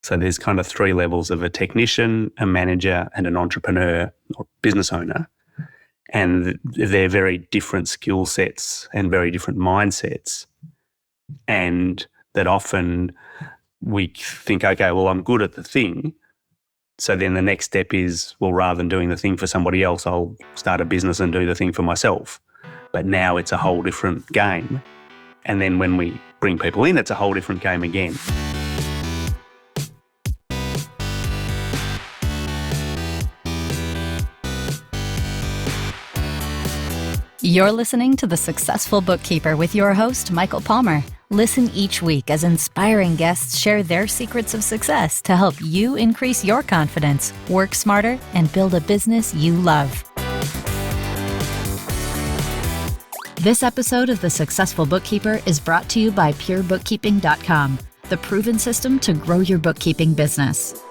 So there's kind of three levels of a technician, a manager, and an entrepreneur or business owner. And they're very different skill sets and very different mindsets. And that often we think, okay, well, I'm good at the thing. So then the next step is, well, rather than doing the thing for somebody else, I'll start a business and do the thing for myself. But now it's a whole different game. And then when we bring people in, it's a whole different game again. You're listening to The Successful Bookkeeper with your host, Michael Palmer. Listen each week as inspiring guests share their secrets of success to help you increase your confidence, work smarter, and build a business you love. This episode of The Successful Bookkeeper is brought to you by PureBookkeeping.com, the proven system to grow your bookkeeping business.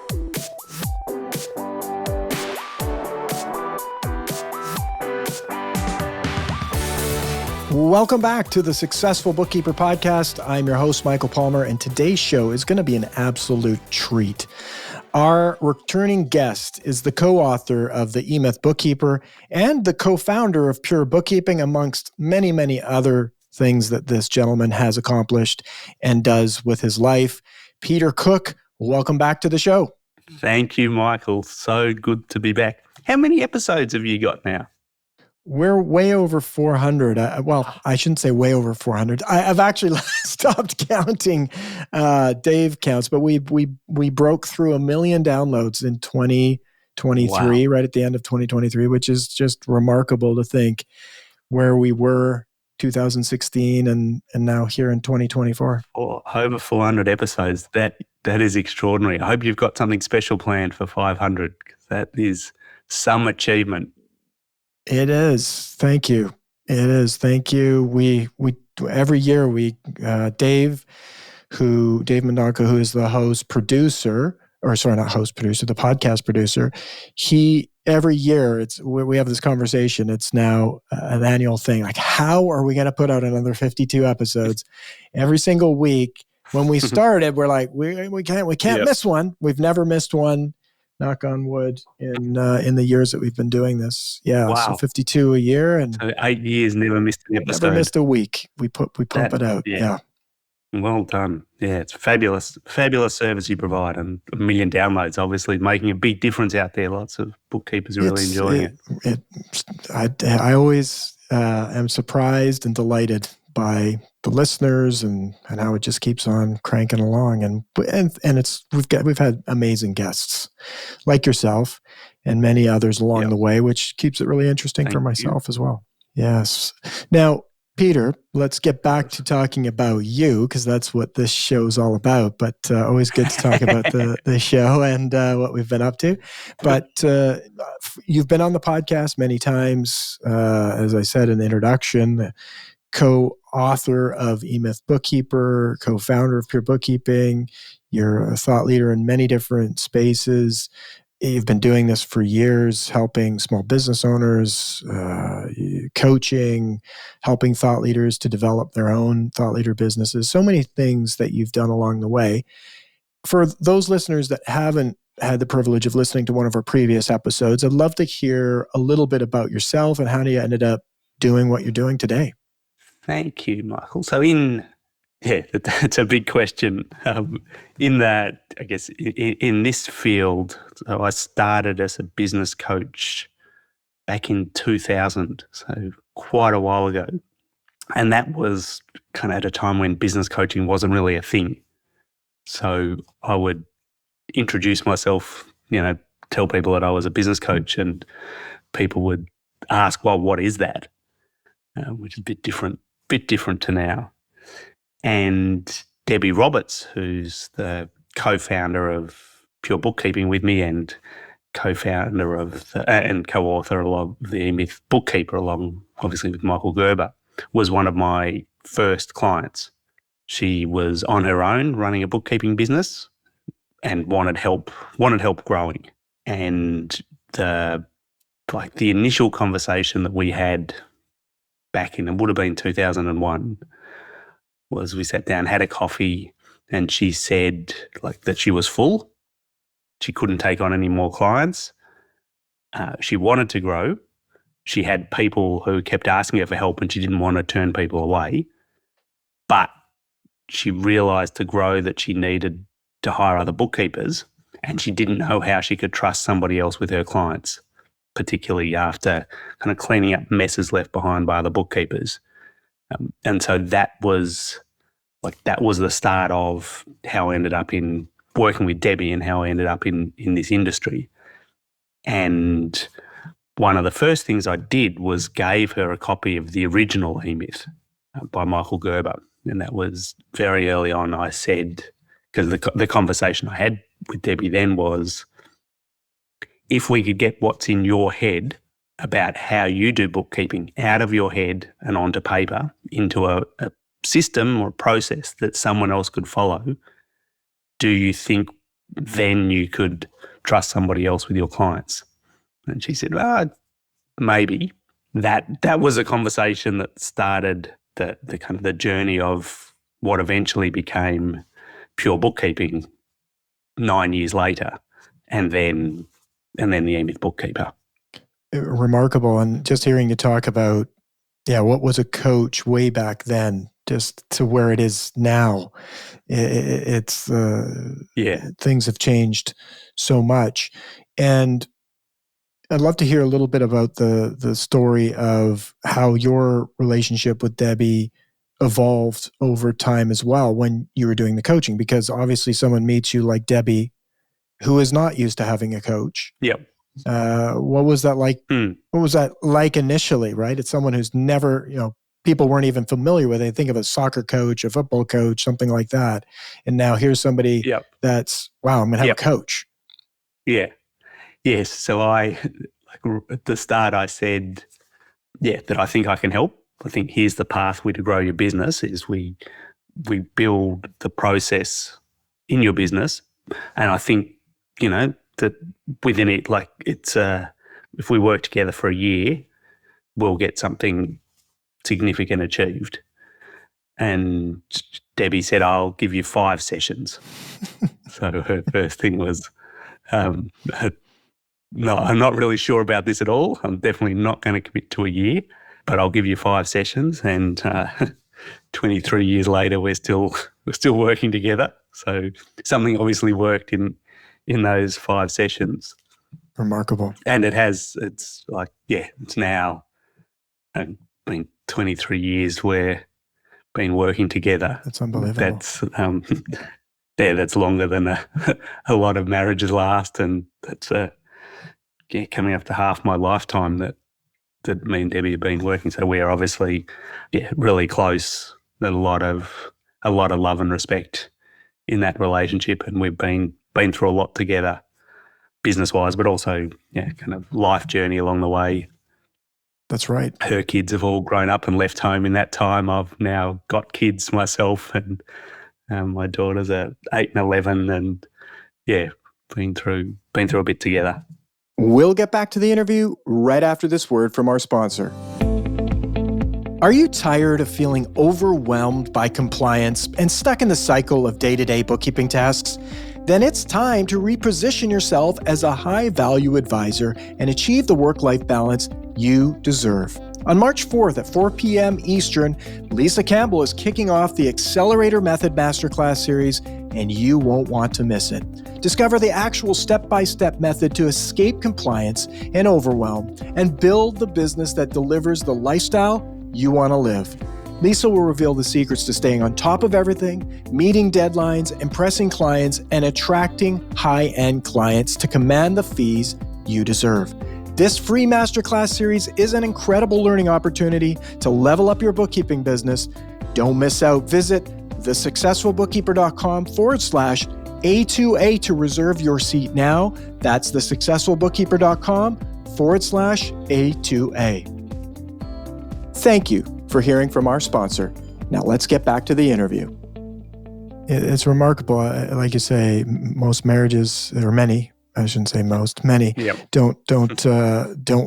Welcome back to the Successful Bookkeeper podcast. I'm your host, Michael Palmer, and today's show is going to be an absolute treat. Our returning guest is the co-author of the E-Myth Bookkeeper and the co-founder of Pure Bookkeeping, amongst many, many other things that this gentleman has accomplished and does with his life. Peter Cook, welcome back to the show. Thank you, Michael. So good to be back. How many episodes have you got now? We're way over 400. I shouldn't say way over 400. I've actually stopped counting. Dave counts, but we broke through 1 million downloads in 2023, wow. Right at the end of 2023, which is just remarkable to think where we were 2016 and now here in 2024. Over 400 episodes. That is extraordinary. I hope you've got something special planned for 500. That is some achievement. It is. Thank you. It is. Thank you. We every year Dave Mendonca, who is the the podcast producer, every year we have this conversation. It's now an annual thing. Like, how are we going to put out another 52 episodes every single week? When we started, we're like, we can't miss one. We've never missed one. Knock on wood, in the years that we've been doing this. Yeah, wow. So 52 a year, and so 8 years, never missed an episode. Never missed a week. We pump it out. Yeah. Well done. Yeah, it's fabulous service you provide, and 1 million downloads, obviously making a big difference out there. Lots of bookkeepers are really enjoying it. I always am surprised and delighted by the listeners and how it just keeps on cranking along, and we've had amazing guests like yourself and many others along the way, which keeps it really interesting for myself as well. Yes. Now, Peter, let's get back to talking about you, because that's what this show's all about. But always good to talk about the show and what we've been up to. But you've been on the podcast many times, as I said in the introduction. Co-author of E-Myth Bookkeeper, co-founder of Pure Bookkeeping. You're a thought leader in many different spaces. You've been doing this for years, helping small business owners, coaching, helping thought leaders to develop their own thought leader businesses. So many things that you've done along the way. For those listeners that haven't had the privilege of listening to one of our previous episodes, I'd love to hear a little bit about yourself and how you ended up doing what you're doing today. Thank you, Michael. So that's a big question. In that, I guess, in this field, so I started as a business coach back in 2000, so quite a while ago. And that was kind of at a time when business coaching wasn't really a thing. So I would introduce myself, tell people that I was a business coach, and people would ask, well, what is that? Which is a bit different to now. And Debbie Roberts, who's the co-founder of Pure Bookkeeping with me and co-founder of and co-author of the E-Myth Bookkeeper, along obviously with Michael Gerber, was one of my first clients. She was on her own running a bookkeeping business and wanted help growing. And the initial conversation that we had back in, it would have been 2001, was we sat down, had a coffee, and she said like that she was full. She couldn't take on any more clients. She wanted to grow. She had people who kept asking her for help and she didn't want to turn people away. But she realised to grow that she needed to hire other bookkeepers, and she didn't know how she could trust somebody else with her clients, particularly after kind of cleaning up messes left behind by other bookkeepers. And so that was the start of how I ended up in working with Debbie and how I ended up in this industry. And one of the first things I did was gave her a copy of the original E-Myth by Michael Gerber. And that was very early on. I said, because the conversation I had with Debbie then was, if we could get what's in your head about how you do bookkeeping out of your head and onto paper into a system or a process that someone else could follow, do you think then you could trust somebody else with your clients? And she said, maybe. That was a conversation that started the kind of the journey of what eventually became pure bookkeeping 9 years later, and then the E-Myth Bookkeeper. Remarkable. And just hearing you talk about, what was a coach way back then, just to where it is now. It's things have changed so much. And I'd love to hear a little bit about the story of how your relationship with Debbie evolved over time as well when you were doing the coaching, because obviously someone meets you like Debbie who is not used to having a coach. Yep. What was that like? What was that like initially, right? It's someone who's never, people weren't even familiar with it. They think of a soccer coach, a football coach, something like that. And now here's somebody that's, wow, I'm going to have a coach. Yeah. Yes. So at the start, I said, that I think I can help. I think here's the pathway to grow your business is we build the process in your business. And I think, that within it, like it's if we work together for a year, we'll get something significant achieved. And Debbie said, I'll give you 5 sessions. So her first thing was, no, I'm not really sure about this at all. I'm definitely not going to commit to a year, but I'll give you 5 sessions. And 23 years later, we're still working together. So something obviously worked in those 5 sessions. Remarkable. And it's now been 23 years we've been working together. That's unbelievable. That's longer than a lot of marriages last, and that's coming up to half my lifetime that me and Debbie have been working. So we are obviously really close. There's a lot of love and respect in that relationship, and we've been through a lot together, business-wise, but also kind of life journey along the way. That's right. Her kids have all grown up and left home in that time. I've now got kids myself, and my daughters are 8 and 11, and been through a bit together. We'll get back to the interview right after this word from our sponsor. Are you tired of feeling overwhelmed by compliance and stuck in the cycle of day-to-day bookkeeping tasks? Then it's time to reposition yourself as a high-value advisor and achieve the work-life balance you deserve. On March 4th at 4 p.m. Eastern, Lisa Campbell is kicking off the Accelerator Method Masterclass series, and you won't want to miss it. Discover the actual step-by-step method to escape compliance and overwhelm and build the business that delivers the lifestyle you want to live. Lisa will reveal the secrets to staying on top of everything, meeting deadlines, impressing clients, and attracting high-end clients to command the fees you deserve. This free masterclass series is an incredible learning opportunity to level up your bookkeeping business. Don't miss out. Visit thesuccessfulbookkeeper.com/A2A to reserve your seat now. That's thesuccessfulbookkeeper.com/A2A. Thank you for hearing from our sponsor. Now let's get back to the interview. It's remarkable. Like you say, most marriages, or many, I shouldn't say most, many don't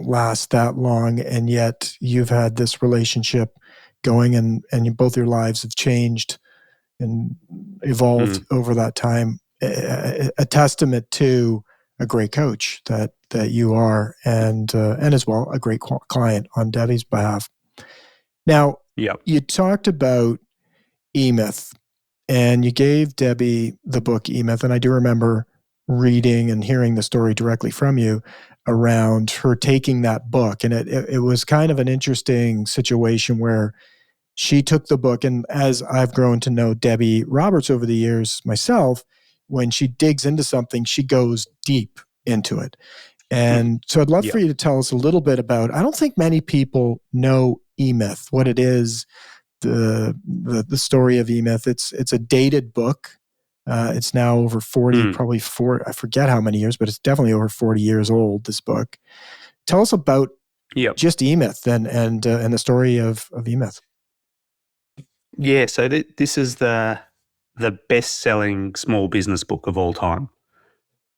last that long, and yet you've had this relationship going, and both your lives have changed and evolved over that time. A testament to a great coach that you are, and as well a great client on Debbie's behalf. Now, you talked about E-Myth, and you gave Debbie the book E-Myth, and I do remember reading and hearing the story directly from you around her taking that book. And it was kind of an interesting situation where she took the book, and as I've grown to know Debbie Roberts over the years myself, when she digs into something, she goes deep into it. And so I'd love for you to tell us a little bit about, I don't think many people know E-Myth, what it is, the story of E-Myth. It's a dated book. It's now over 40, probably four, I forget how many years, but it's definitely over 40 years old, this book. Tell us about just E-Myth and the story of E-Myth. Yeah, so this is the best-selling small business book of all time.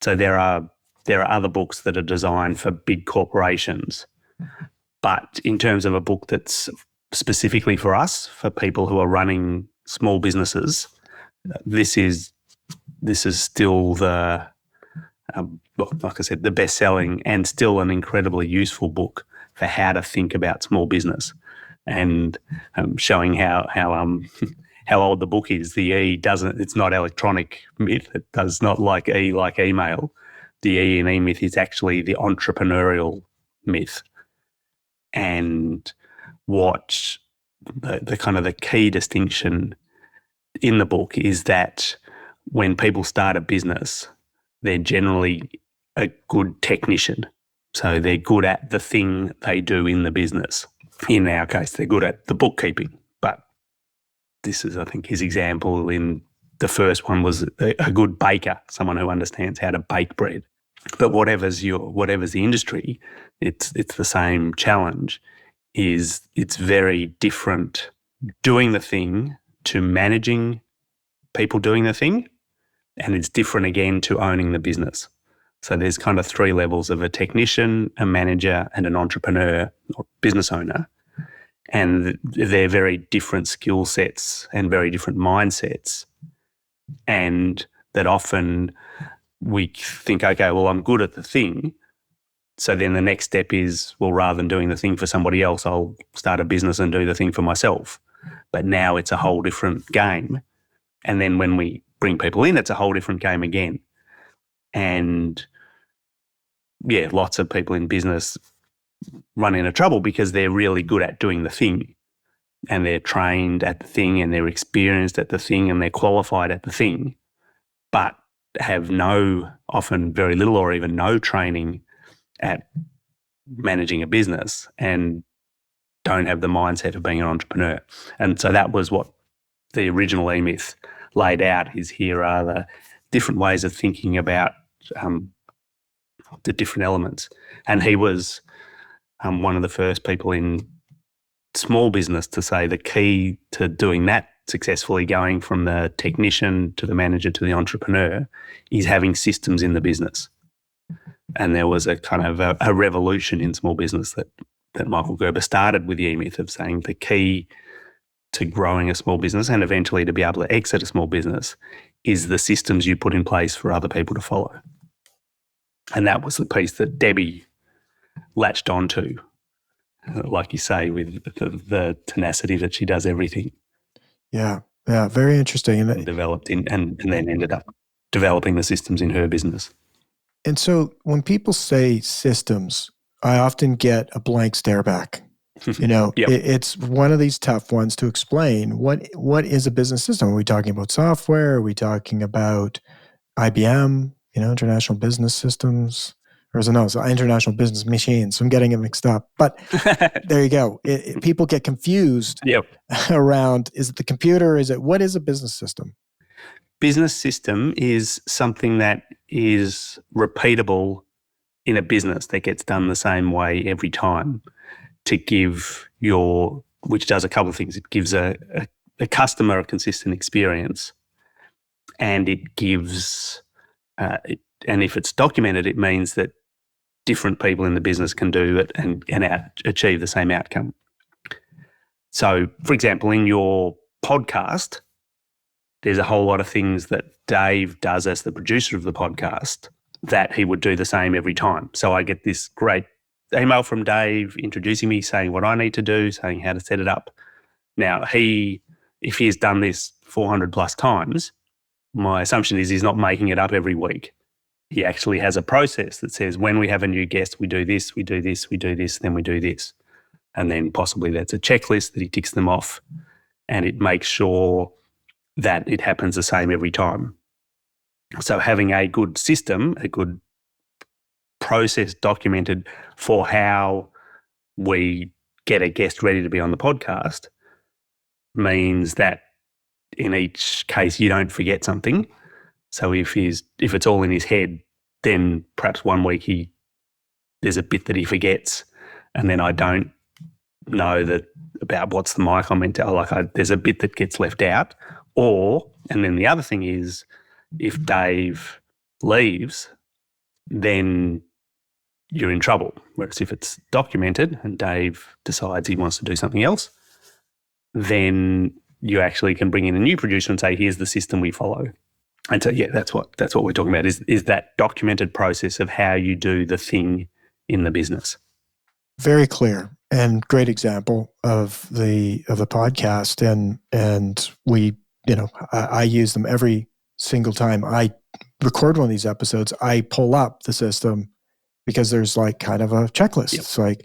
So there are other books that are designed for big corporations, but in terms of a book that's specifically for us, for people who are running small businesses, this is still the like I said, the best-selling and still an incredibly useful book for how to think about small business, and showing how old the book is. The E it's not electronic myth. It does not like email. The E in E-Myth is actually the entrepreneurial myth. And what the kind of the key distinction in the book is that when people start a business, they're generally a good technician. So they're good at the thing they do in the business. In our case, they're good at the bookkeeping. But this is, I think, his example in the first one was a good baker, someone who understands how to bake bread. But whatever's the industry, it's the same challenge. It's very different doing the thing to managing people doing the thing, and it's different again to owning the business. So there's kind of three levels of a technician, a manager, and an entrepreneur or business owner. And they're very different skill sets and very different mindsets. And that often we think, okay, well, I'm good at the thing. So then the next step is, well, rather than doing the thing for somebody else, I'll start a business and do the thing for myself. But now it's a whole different game. And then when we bring people in, it's a whole different game again. And yeah, lots of people in business run into trouble because they're really good at doing the thing, and they're trained at the thing, and they're experienced at the thing, and they're qualified at the thing, but have often very little or even no training at managing a business, and don't have the mindset of being an entrepreneur. And so that was what the original E-Myth laid out, is here are the different ways of thinking about the different elements. And he was one of the first people in small business to say the key to doing that successfully, going from the technician to the manager to the entrepreneur, is having systems in the business. And there was a kind of a revolution in small business that Michael Gerber started with the E-Myth, of saying the key to growing a small business and eventually to be able to exit a small business is the systems you put in place for other people to follow. And that was the piece that Debbie latched onto, like you say, with the tenacity that she does everything. Yeah, very interesting. And developed and then ended up developing the systems in her business. And so when people say systems, I often get a blank stare back. It's one of these tough ones to explain. What is a business system? Are we talking about software? Are we talking about IBM, International Business Systems? Or is it no? It's International Business Machines. I'm getting it mixed up. But there you go. People get confused around, is it the computer? What is a business system? Business system is something that is repeatable in a business, that gets done the same way every time, to give which does a couple of things. It gives a customer a consistent experience, and it gives, and if it's documented, it means that different people in the business can do it and achieve the same outcome. So, for example, in your podcast, there's a whole lot of things that Dave does as the producer of the podcast that he would do the same every time. So I get this great email from Dave introducing me, saying what I need to do, saying how to set it up. Now, if he has done this 400 plus times, my assumption is he's not making it up every week. He actually has a process that says when we have a new guest, we do this, we do this, we do this, then we do this. And then possibly that's a checklist that he ticks them off, and it makes sure that it happens the same every time. So having a good system, a good process documented for how we get a guest ready to be on the podcast means that in each case you don't forget something. So if it's all in his head, then perhaps one week there's a bit that he forgets, and then I don't know that about what's the mic I'm meant to, there's a bit that gets left out. And then the other thing is, if Dave leaves, then you're in trouble. Whereas if it's documented and Dave decides he wants to do something else, then you actually can bring in a new producer and say, here's the system we follow. And so, yeah, that's what we're talking about is that documented process of how you do the thing in the business. Very clear and great example of the podcast, and we, I use them every single time I record one of these episodes. I pull up the system because there's like kind of a checklist. Yep. It's like,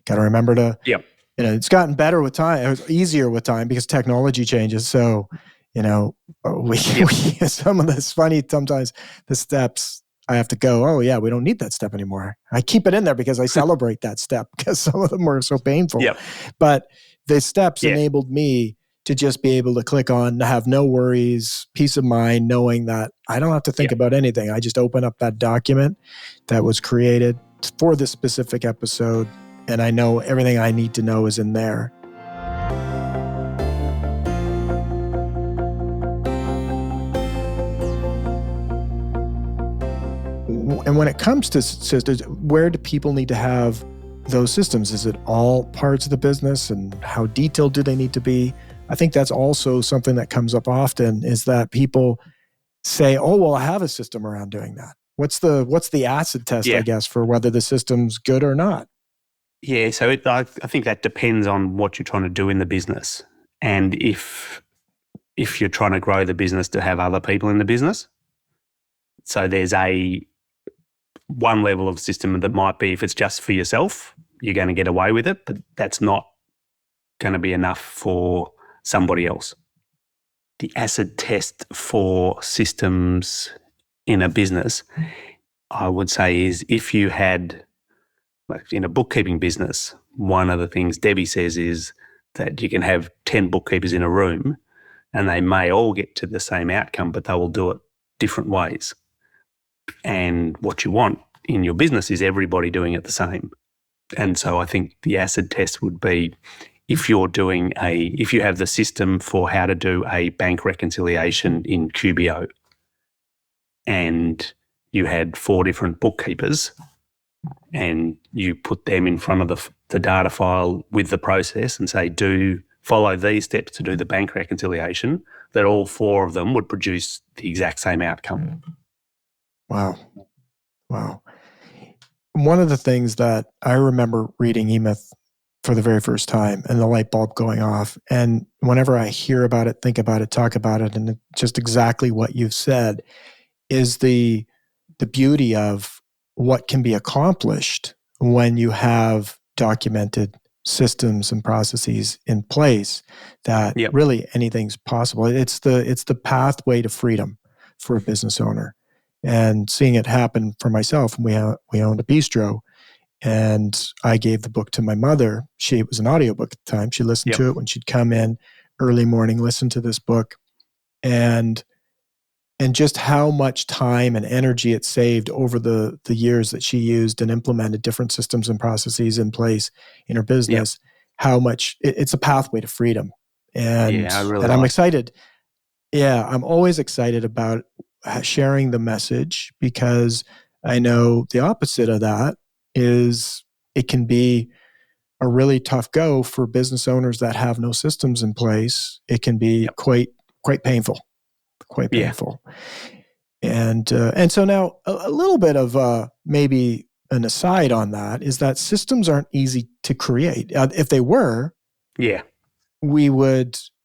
got to remember to, yep. It's gotten better with time. It was easier with time because technology changes. So, we some of this funny, sometimes the steps I have to go, oh yeah, we don't need that step anymore. I keep it in there because I celebrate that step because some of them were so painful. Yep. But the steps enabled me to just be able to click on, to have no worries, peace of mind, knowing that I don't have to think about anything. I just open up that document that was created for this specific episode, and I know everything I need to know is in there. And when it comes to systems, where do people need to have those systems? Is it all parts of the business, and how detailed do they need to be? I think that's also something that comes up often, is that people say, oh, well, I have a system around doing that. What's the acid test, I guess, for whether the system's good or not? Yeah, so I think that depends on what you're trying to do in the business. And if you're trying to grow the business to have other people in the business. So there's one level of system that might be, if it's just for yourself, you're going to get away with it, but that's not going to be enough for somebody else. The acid test for systems in a business, I would say, is if you had, like in a bookkeeping business, one of the things Debbie says is that you can have 10 bookkeepers in a room and they may all get to the same outcome, but they will do it different ways. And what you want in your business is everybody doing it the same. And so I think the acid test would be, if you have the system for how to do a bank reconciliation in QBO, and you had 4 different bookkeepers and you put them in front of the data file with the process and say, follow these steps to do the bank reconciliation, that all 4 of them would produce the exact same outcome. Wow. One of the things that I remember reading E-Myth for the very first time and the light bulb going off, and whenever I hear about it, think about it, talk about it, and just exactly what you've said, is the beauty of what can be accomplished when you have documented systems and processes in place, that really anything's possible. It's the pathway to freedom for a business owner. And seeing it happen for myself, we owned a bistro, and I gave the book to my mother. It was an audiobook at the time. She listened to it when she'd come in early morning, listen to this book, and just how much time and energy it saved over the years that she used and implemented different systems and processes in place in her business. How much it's a pathway to freedom. And I'm excited. Yeah, I'm always excited about sharing the message, because I know the opposite of that is it can be a really tough go for business owners that have no systems in place. It can be quite painful. quite Yeah. painful. And so now a little bit of maybe an aside on that is that systems aren't easy to create. If they were, Yeah.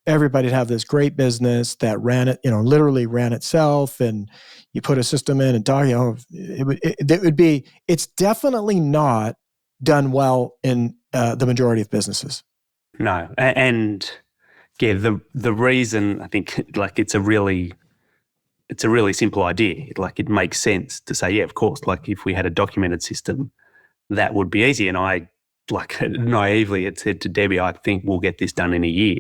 everybody'd have this great business that ran it, literally ran itself, and you put a system in and talk, it would be, it's definitely not done well in the majority of businesses. No. And yeah, the reason I think like it's a really simple idea. Like it makes sense to say, yeah, of course, like if we had a documented system, that would be easy. And I like naively had said to Debbie, I think we'll get this done in a year.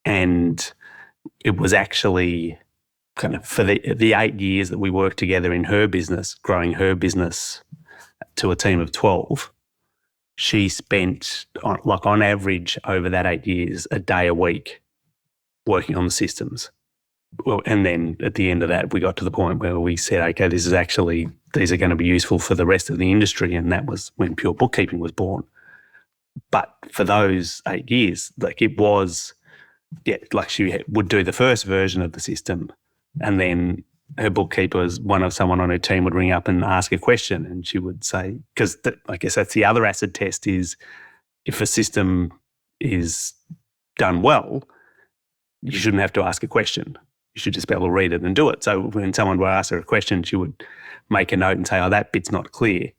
And it was actually kind of for the 8 years that we worked together in her business, growing her business to a team of 12, she spent on average over that 8 years, a day a week working on the systems. Well, and then at the end of that, we got to the point where we said, okay, these are going to be useful for the rest of the industry. And that was when Pure Bookkeeping was born. But for those 8 years, like it was, yeah, like she would do the first version of the system, and then her bookkeeper, someone on her team would ring up and ask a question, and she would say, because I guess that's the other acid test is if a system is done well, you shouldn't have to ask a question. You should just be able to read it and do it. So when someone would ask her a question, she would make a note and say, oh, that bit's not clear.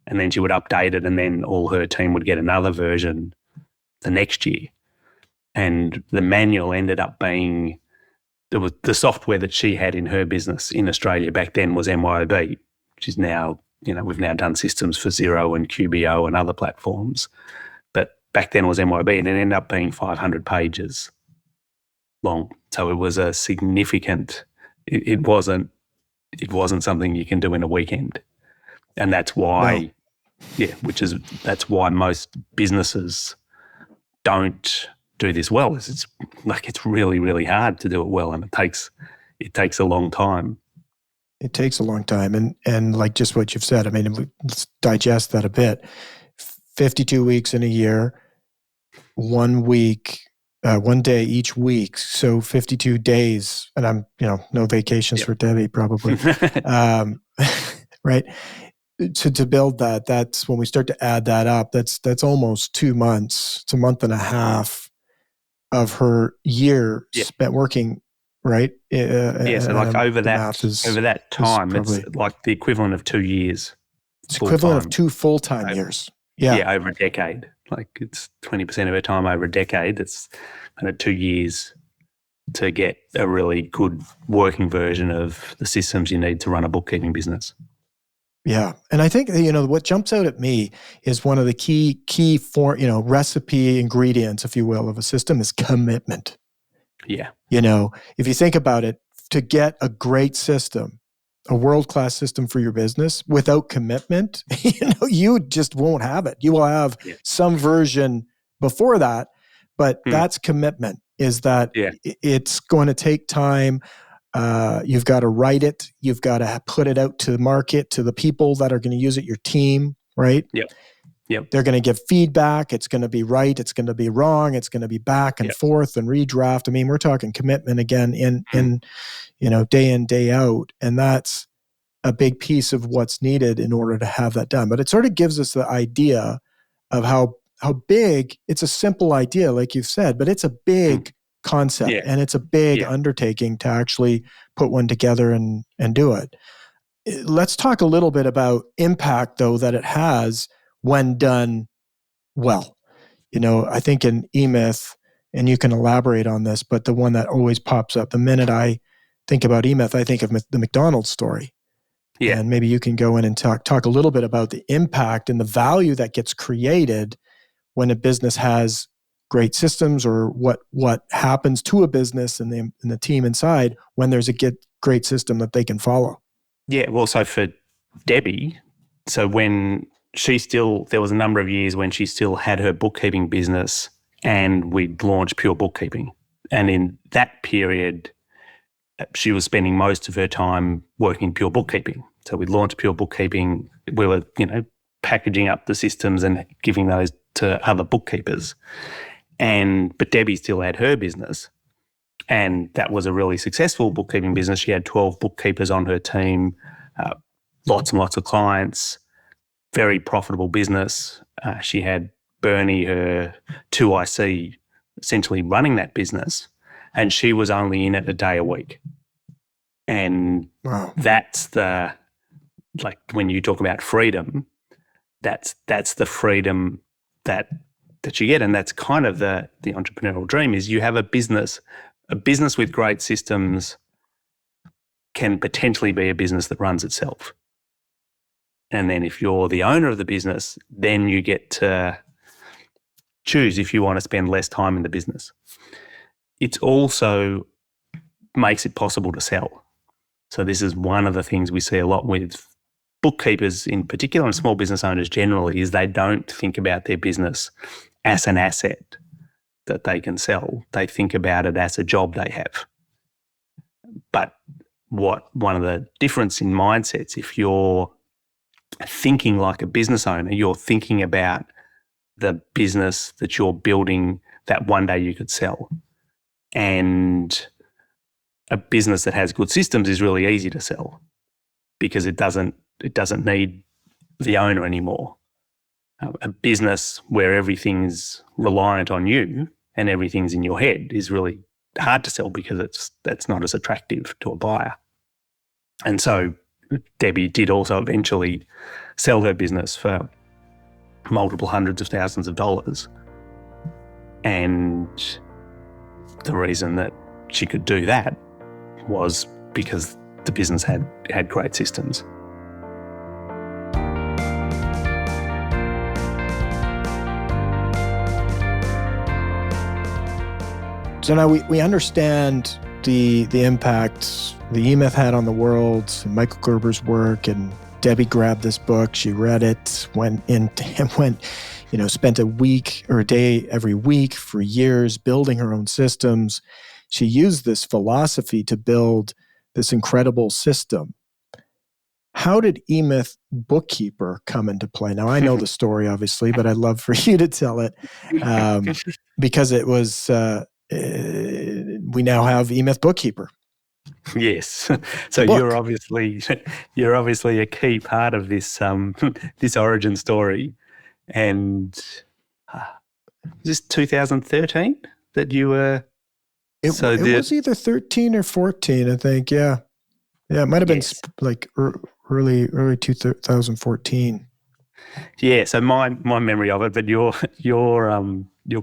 And then she would update it, and then all her team would get another version the next year. And the manual ended up being, the software that she had in her business in Australia back then was MYOB, which is now, we've now done systems for Xero and QBO and other platforms. But back then it was MYOB, and it ended up being 500 pages long. So it was a significant, it wasn't something you can do in a weekend. And that's why, that's why most businesses don't do this well. It's really, really hard to do it well, and it takes a long time. It takes a long time. And like just what you've said, I mean, let's digest that a bit. 52 weeks in a year, 1 week, 1 day each week. So 52 days, and I'm, no vacations for Debbie probably. Right. To build that, that's when we start to add that up, that's almost 2 months. It's a month and a half of her year spent working, right? So like over that time, it's like the equivalent of 2 years. It's equivalent of 2 full-time years. Yeah, over a decade. Like it's 20% of her time over a decade. It's kind of 2 years to get a really good working version of the systems you need to run a bookkeeping business. Yeah. And I think, what jumps out at me is one of the key for, recipe ingredients, if you will, of a system is commitment. Yeah. If you think about it, to get a great system, a world-class system for your business without commitment, you just won't have it. You will have some version before that, but that's commitment, is that it's going to take time. You've got to write it. You've got to put it out to the market, to the people that are going to use it, your team, right? Yep. They're going to give feedback. It's going to be right. It's going to be wrong. It's going to be back and forth and redraft. I mean, we're talking commitment again in day in, day out. And that's a big piece of what's needed in order to have that done. But it sort of gives us the idea of how big, it's a simple idea, like you've said, but it's a big concept, and it's a big undertaking to actually put one together and do it. Let's talk a little bit about impact, though, that it has when done well. I think in eMyth, and you can elaborate on this, but the one that always pops up the minute I think about eMyth, I think of the McDonald's story. Yeah. And maybe you can go in and talk a little bit about the impact and the value that gets created when a business has great systems, or what happens to a business and the team inside when there's a great system that they can follow. Yeah, well, so for Debbie, so when there was a number of years when she still had her bookkeeping business, and we'd launched Pure Bookkeeping. And in that period, she was spending most of her time working Pure Bookkeeping. So we launched Pure Bookkeeping. We were, packaging up the systems and giving those to other bookkeepers. But Debbie still had her business. And that was a really successful bookkeeping business. She had 12 bookkeepers on her team, lots and lots of clients, very profitable business. She had Bernie, her 2IC, essentially running that business, and she was only in it a day a week. And Wow. that's like when you talk about freedom, that's the freedom that you get. And that's kind of the entrepreneurial dream, is you have a business with great systems can potentially be a business that runs itself. And then if you're the owner of the business, then you get to choose if you want to spend less time in the business. It also makes it possible to sell. So this is one of the things we see a lot with bookkeepers in particular, and small business owners generally, is they don't think about their business as an asset that they can sell. They think about it as a job they have. But one of the difference in mindsets, if you're thinking like a business owner, you're thinking about the business that you're building that one day you could sell. And a business that has good systems is really easy to sell because it doesn't need the owner anymore. A business where everything's reliant on you and everything's in your head is really hard to sell because that's not as attractive to a buyer. And so Debbie did also eventually sell her business for multiple hundreds of thousands of dollars. And the reason that she could do that was because the business had great systems. So now we understand the impact the E-Myth had on the world, and Michael Gerber's work, and Debbie grabbed this book, she read it, spent a week or a day every week for years building her own systems. She used this philosophy to build this incredible system. How did E-Myth Bookkeeper come into play? Now, I know the story, obviously, but I'd love for you to tell it because it was, we now have E-Myth Bookkeeper. Yes. So you're obviously a key part of this this origin story. And is this 2013 that you were? It was either 13 or 14, I think. Yeah. Yeah, it might have been like early 2014. Yeah, so my memory of it, but your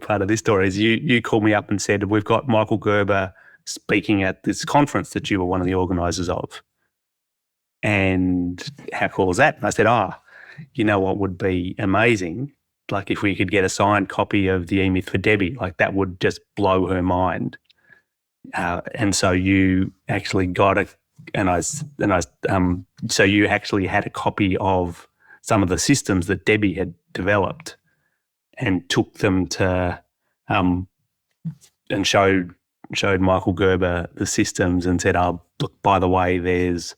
part of this story is you called me up and said, we've got Michael Gerber speaking at this conference that you were one of the organisers of. And how cool is that? And I said, you know what would be amazing? Like if we could get a signed copy of the E-Myth for Debbie, like that would just blow her mind. And so you actually got so you actually had a copy of some of the systems that Debbie had developed and took them to and showed Michael Gerber the systems and said, look, by the way, there's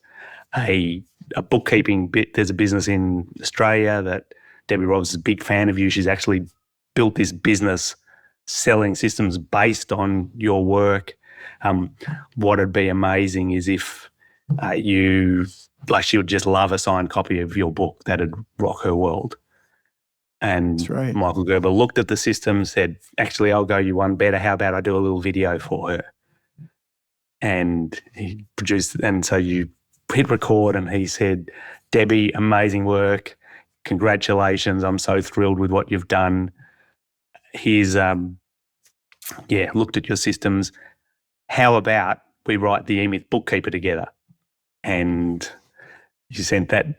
a bookkeeping bit. There's a business in Australia that Debbie Roberts is a big fan of you. She's actually built this business selling systems based on your work. What would be amazing is if she would just love a signed copy of your book. That'd rock her world. And that's right. Michael Gerber looked at the system, said, actually, I'll go you one better. How about I do a little video for her? And he produced, and so you hit record and he said, Debbie, amazing work. Congratulations. I'm so thrilled with what you've done. Here's, looked at your systems. How about we write the E-Myth Bookkeeper together? And you sent that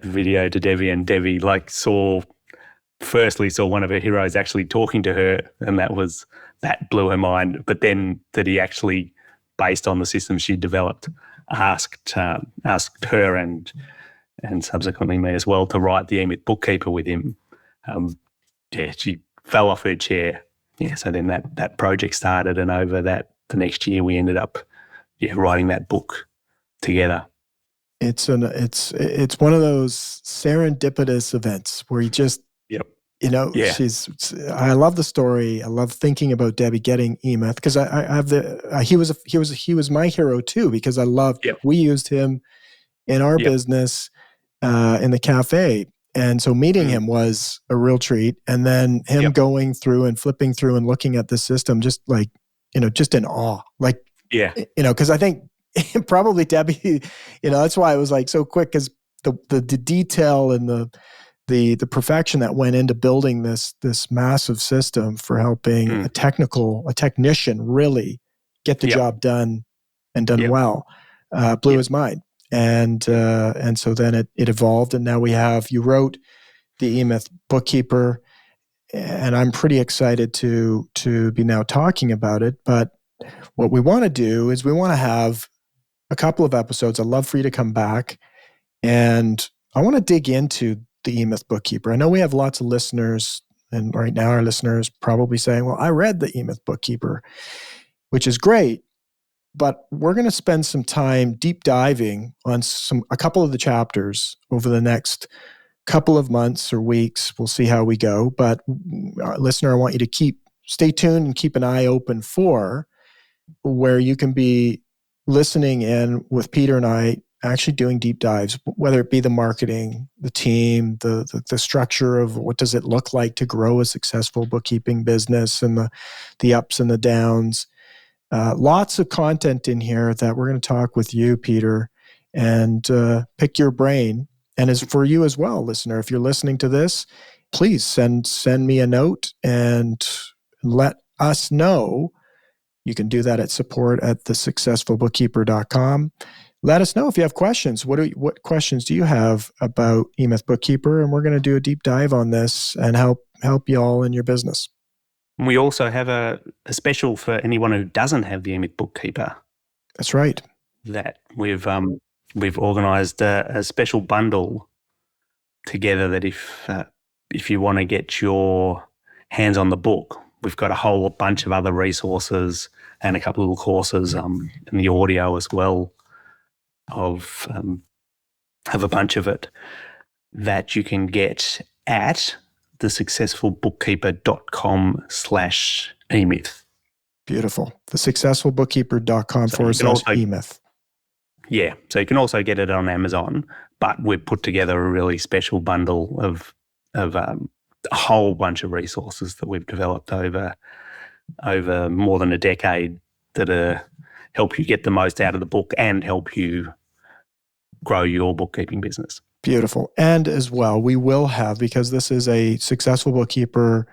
video to Debbie, and Debbie saw one of her heroes actually talking to her, and that blew her mind. But then that he actually, based on the system she developed, asked her and subsequently me as well to write the E-Myth Bookkeeper with him. She fell off her chair. Yeah, so then that project started, and over the next year we ended up writing that book together. It's one of those serendipitous events where you just Yeah. I love the story. I love thinking about Debbie getting eMyth because I have he was my hero too, because I loved, we used him in our business, in the cafe. And so meeting him was a real treat. And then him going through and flipping through and looking at the system, just like, just in awe, like, because I think probably Debbie, that's why it was like so quick, because the detail and the perfection that went into building this massive system for helping a technician really get the job done and done well, blew his mind. And so then it evolved, and now you wrote the eMyth Bookkeeper, and I'm pretty excited to be now talking about it. But what we want to do is we want to have a couple of episodes. I'd love for you to come back, and I want to dig into the eMyth Bookkeeper. I know we have lots of listeners, and right now our listeners probably saying, well, I read the eMyth Bookkeeper, which is great, but we're going to spend some time deep diving on a couple of the chapters over the next couple of months or weeks. We'll see how we go. But listener, I want you to stay tuned and keep an eye open for where you can be listening in with Peter and I actually doing deep dives, whether it be the marketing, the team, the structure of what does it look like to grow a successful bookkeeping business, and the ups and the downs. Lots of content in here that we're going to talk with you, Peter, and pick your brain. And as for you as well, listener, if you're listening to this, please send me a note and let us know. You can do that at support@thesuccessfulbookkeeper.com. Let us know if you have questions. What questions do you have about eMyth Bookkeeper? And we're going to do a deep dive on this and help you all in your business. We also have a special for anyone who doesn't have the eMyth Bookkeeper. That's right. That we've organised a special bundle together that if you want to get your hands on the book, we've got a whole bunch of other resources and a couple of little courses and the audio as well of a bunch of it that you can get at thesuccessfulbookkeeper.com/eMyth. Beautiful. thesuccessfulbookkeeper.com/eMyth. Yeah. So you can also get it on Amazon, but we've put together a really special bundle of a whole bunch of resources that we've developed over more than a decade that help you get the most out of the book and help you grow your bookkeeping business. Beautiful. And as well, we will have, because this is a Successful Bookkeeper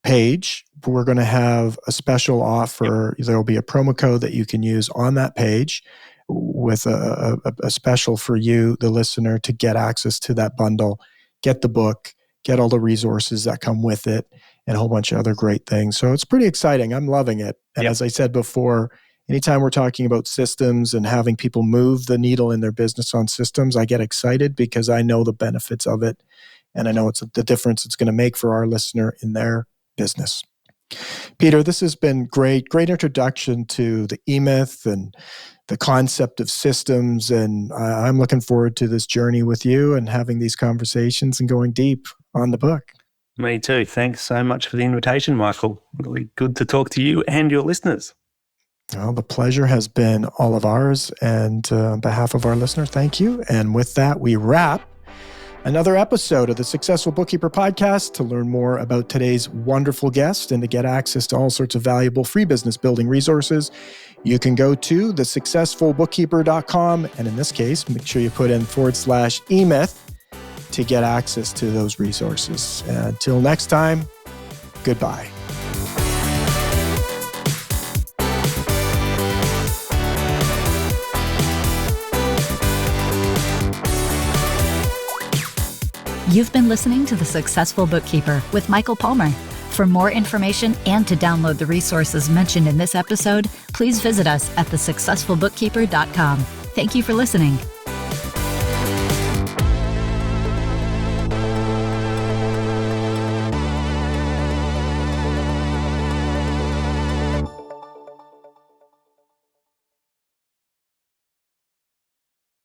page, we're going to have a special offer. There will be a promo code that you can use on that page with a special for you, the listener, to get access to that bundle, get the book, get all the resources that come with it, and a whole bunch of other great things. So it's pretty exciting. I'm loving it. And as I said before, anytime we're talking about systems and having people move the needle in their business on systems, I get excited because I know the benefits of it. And I know it's the difference it's going to make for our listener in their business. Peter, this has been great introduction to the eMyth and the concept of systems. And I'm looking forward to this journey with you and having these conversations and going deep on the book. Me too. Thanks so much for the invitation, Michael. Really good to talk to you and your listeners. Well, the pleasure has been all of ours. And on behalf of our listener, thank you. And with that, we wrap another episode of the Successful Bookkeeper podcast. To learn more about today's wonderful guest and to get access to all sorts of valuable free business building resources, you can go to thesuccessfulbookkeeper.com. And in this case, make sure you put in /eMyth to get access to those resources. Until next time, goodbye. You've been listening to The Successful Bookkeeper with Michael Palmer. For more information and to download the resources mentioned in this episode, please visit us at thesuccessfulbookkeeper.com. Thank you for listening.